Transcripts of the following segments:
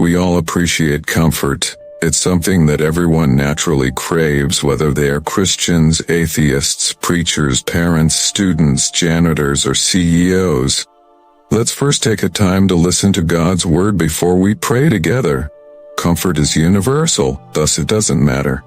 We all appreciate comfort. It's something that everyone naturally craves, whether they are Christians, atheists, preachers, parents, students, janitors, or CEOs. Let's first take a time to listen to God's word before we pray together. Comfort is universal, thus it doesn't matter.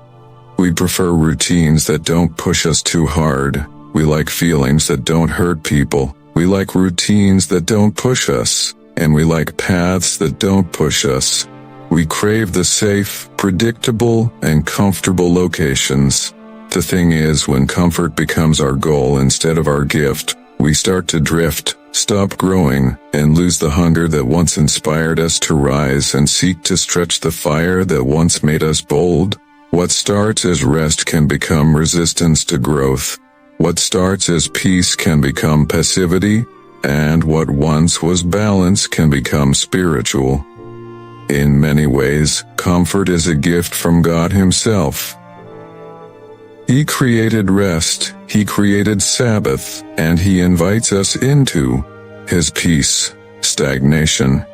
We prefer routines that don't push us too hard. We like feelings that don't hurt people. We like routines that don't push us. And we like paths that don't push us. We crave the safe, predictable, and comfortable locations. The thing is, when comfort becomes our goal instead of our gift, we start to drift, stop growing, and lose the hunger that once inspired us to rise and seek to stretch the fire that once made us bold. What starts as rest can become resistance to growth. What starts as peace can become passivity, and what once was balance can become spiritual. In many ways, comfort is a gift from God Himself. He created rest, He created Sabbath, and He invites us into His peace. Stagnation.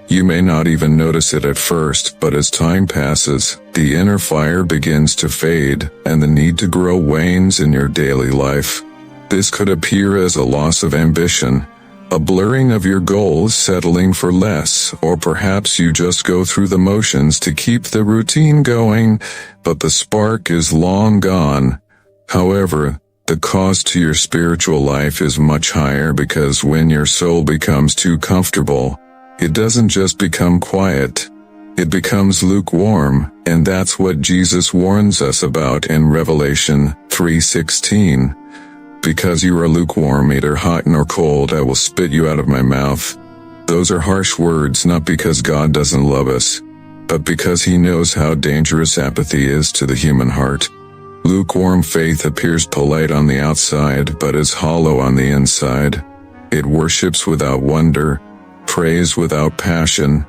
You may not even notice it at first, but as time passes, the inner fire begins to fade, and the need to grow wanes in your daily life. This could appear as a loss of ambition, a blurring of your goals, settling for less, or perhaps you just go through the motions to keep the routine going, but the spark is long gone. However, the cost to your spiritual life is much higher, because when your soul becomes too comfortable, it doesn't just become quiet, it becomes lukewarm, and that's what Jesus warns us about in Revelation 3:16. Because you are lukewarm, either hot nor cold, I will spit you out of my mouth. Those are harsh words, not because God doesn't love us, but because He knows how dangerous apathy is to the human heart. Lukewarm faith appears polite on the outside, but is hollow on the inside. It worships without wonder, prays without passion,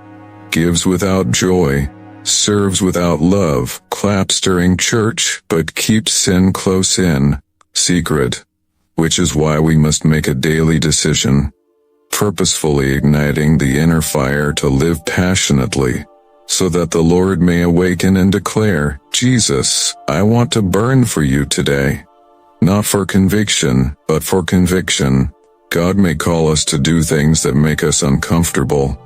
gives without joy, serves without love, claps during church, but keeps sin close in, secret. Which is why we must make a daily decision, purposefully igniting the inner fire to live passionately, so that the Lord may awaken and declare, Jesus, I want to burn for you today. Not for conviction, but for conviction. God may call us to do things that make us uncomfortable,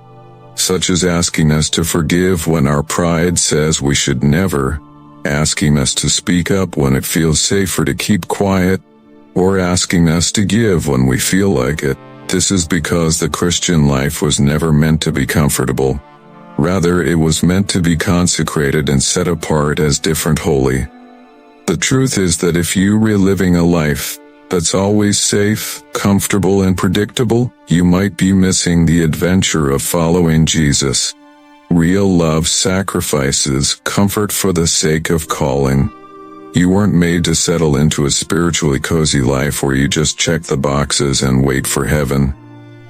such as asking us to forgive when our pride says we should never, asking us to speak up when it feels safer to keep quiet, or asking us to give when we feel like it. This is because the Christian life was never meant to be comfortable. Rather, it was meant to be consecrated and set apart as different holy. The truth is that if you were living a life that's always safe, comfortable, and predictable, you might be missing the adventure of following Jesus. Real love sacrifices comfort for the sake of calling. You weren't made to settle into a spiritually cozy life where you just check the boxes and wait for heaven.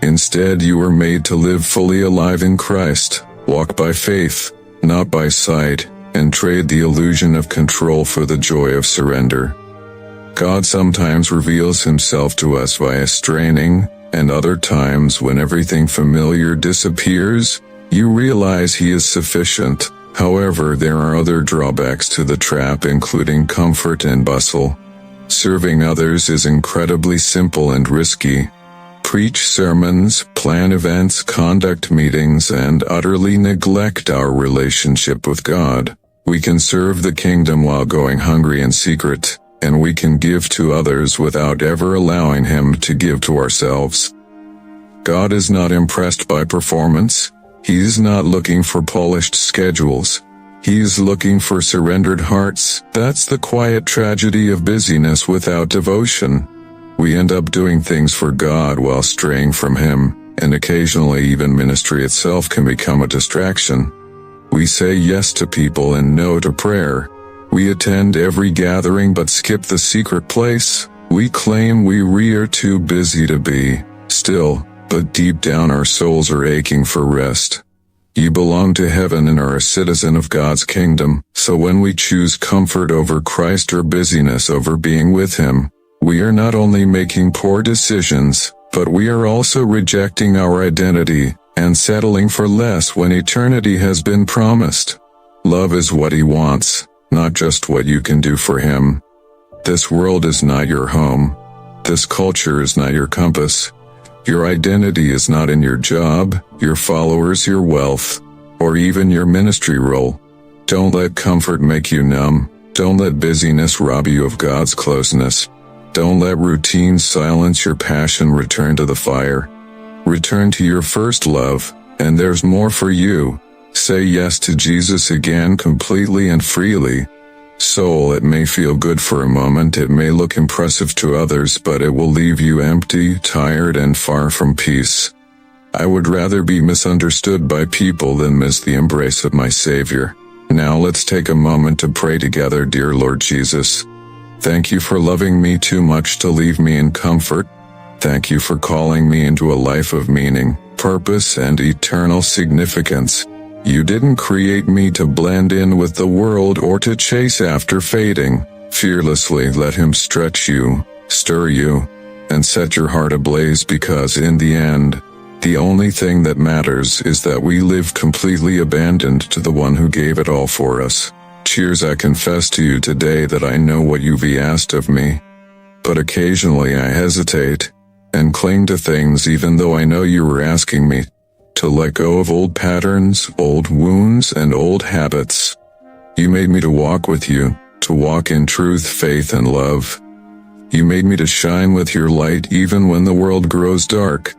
Instead, you were made to live fully alive in Christ, walk by faith, not by sight, and trade the illusion of control for the joy of surrender. God sometimes reveals Himself to us via straining, and other times, when everything familiar disappears, you realize He is sufficient. However, there are other drawbacks to the trap, including comfort and bustle. Serving others is incredibly simple and risky. Preach sermons, plan events, conduct meetings, and utterly neglect our relationship with God. We can serve the kingdom while going hungry in secret, and we can give to others without ever allowing Him to give to ourselves. God is not impressed by performance. He's not looking for polished schedules. He's looking for surrendered hearts. That's the quiet tragedy of busyness without devotion. We end up doing things for God while straying from Him, and occasionally even ministry itself can become a distraction. We say yes to people and no to prayer. We attend every gathering but skip the secret place. We claim we are too busy to be still, but deep down our souls are aching for rest. You belong to heaven and are a citizen of God's kingdom, so when we choose comfort over Christ or busyness over being with Him, we are not only making poor decisions, but we are also rejecting our identity and settling for less when eternity has been promised. Love is what he wants, not just what you can do for him. This world is not your home. This culture is not your compass. Your identity is not in your job, your followers, your wealth, or even your ministry role. Don't let comfort make you numb. Don't let busyness rob you of God's closeness. Don't let routine silence your passion. Return to the fire. Return to your first love, and there's more for you. Say yes to Jesus again completely and freely. Soul, it may feel good for a moment, it may look impressive to others, but it will leave you empty, tired, and far from peace. I would rather be misunderstood by people than miss the embrace of my Savior. Now let's take a moment to pray together. Dear Lord Jesus, thank you for loving me too much to leave me in comfort. Thank you for calling me into a life of meaning, purpose, and eternal significance. You didn't create me to blend in with the world or to chase after fading. Fearlessly let him stretch you, stir you, and set your heart ablaze, because in the end, the only thing that matters is that we live completely abandoned to the one who gave it all for us. Cheers. I confess to you today that I know what you've asked of me, but occasionally I hesitate and cling to things even though I know you were asking me to let go of old patterns, old wounds, and old habits. You made me to walk with you, to walk in truth, faith, and love. You made me to shine with your light even when the world grows dark.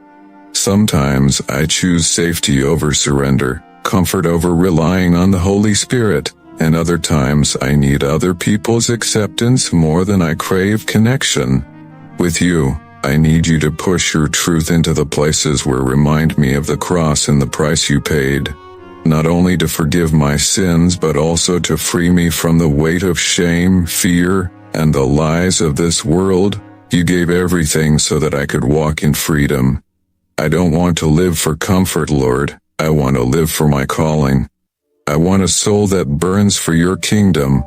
Sometimes I choose safety over surrender, comfort over relying on the Holy Spirit, and other times I need other people's acceptance more than I crave connection. With you, I need you to push your truth into the places where remind me of the cross and the price you paid. Not only to forgive my sins, but also to free me from the weight of shame, fear, and the lies of this world. You gave everything so that I could walk in freedom. I don't want to live for comfort, Lord. I want to live for my calling. I want a soul that burns for your kingdom.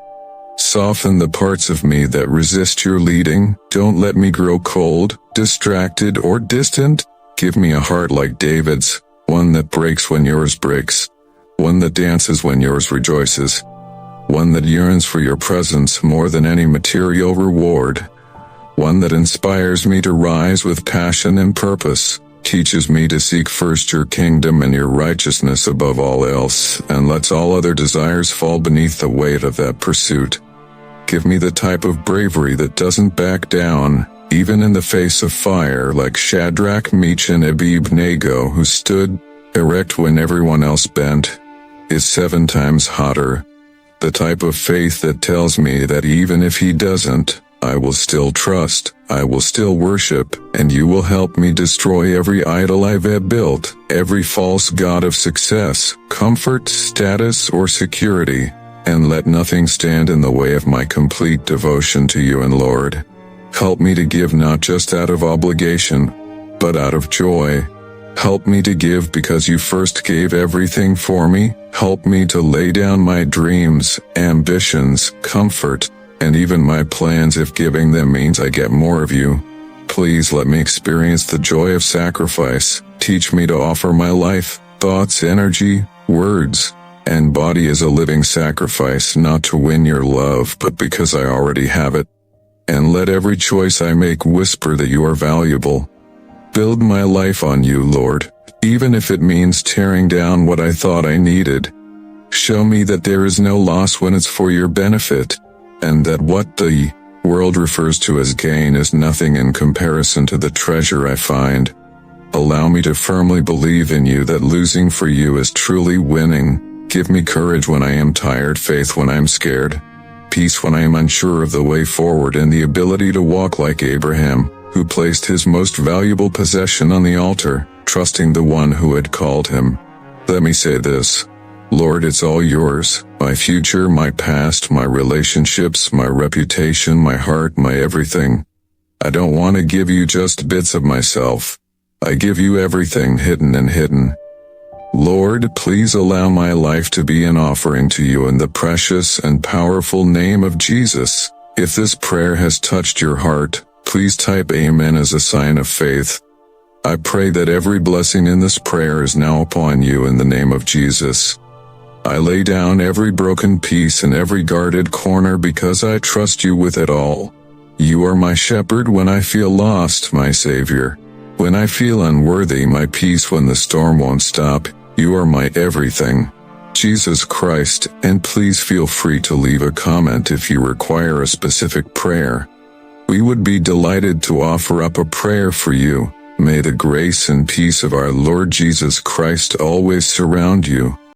Soften the parts of me that resist your leading. Don't let me grow cold, distracted, or distant. Give me a heart like David's, one that breaks when yours breaks, one that dances when yours rejoices, one that yearns for your presence more than any material reward, one that inspires me to rise with passion and purpose, teaches me to seek first your kingdom and your righteousness above all else, and lets all other desires fall beneath the weight of that pursuit. Give me the type of bravery that doesn't back down, even in the face of fire, like Shadrach, Meshach, and Abednego, who stood erect when everyone else bent, is 7 times hotter. The type of faith that tells me that even if he doesn't, I will still trust, I will still worship, and you will help me destroy every idol I've built, every false god of success, comfort, status, or security, and let nothing stand in the way of my complete devotion to you. And Lord, help me to give not just out of obligation, but out of joy. Help me to give because you first gave everything for me. Help me to lay down my dreams, ambitions, comfort, and even my plans if giving them means I get more of you. Please let me experience the joy of sacrifice. Teach me to offer my life, thoughts, energy, words, and body as a living sacrifice, not to win your love, but because I already have it. And let every choice I make whisper that you are valuable. Build my life on you, Lord, even if it means tearing down what I thought I needed. Show me that there is no loss when it's for your benefit, and that what the world refers to as gain is nothing in comparison to the treasure I find. Allow me to firmly believe in you, that losing for you is truly winning. Give me courage when I am tired, faith when I am scared, peace when I am unsure of the way forward, and the ability to walk like Abraham, who placed his most valuable possession on the altar, trusting the one who had called him. Let me say this, Lord, it's all yours, my future, my past, my relationships, my reputation, my heart, my everything. I don't want to give you just bits of myself. I give you everything, hidden and hidden. Lord, please allow my life to be an offering to you in the precious and powerful name of Jesus. If this prayer has touched your heart, please type Amen as a sign of faith. I pray that every blessing in this prayer is now upon you in the name of Jesus. I lay down every broken piece and every guarded corner because I trust you with it all. You are my shepherd when I feel lost, my Savior. When I feel unworthy, my peace when the storm won't stop. You are my everything. Jesus Christ, and please feel free to leave a comment if you require a specific prayer. We would be delighted to offer up a prayer for you. May the grace and peace of our Lord Jesus Christ always surround you.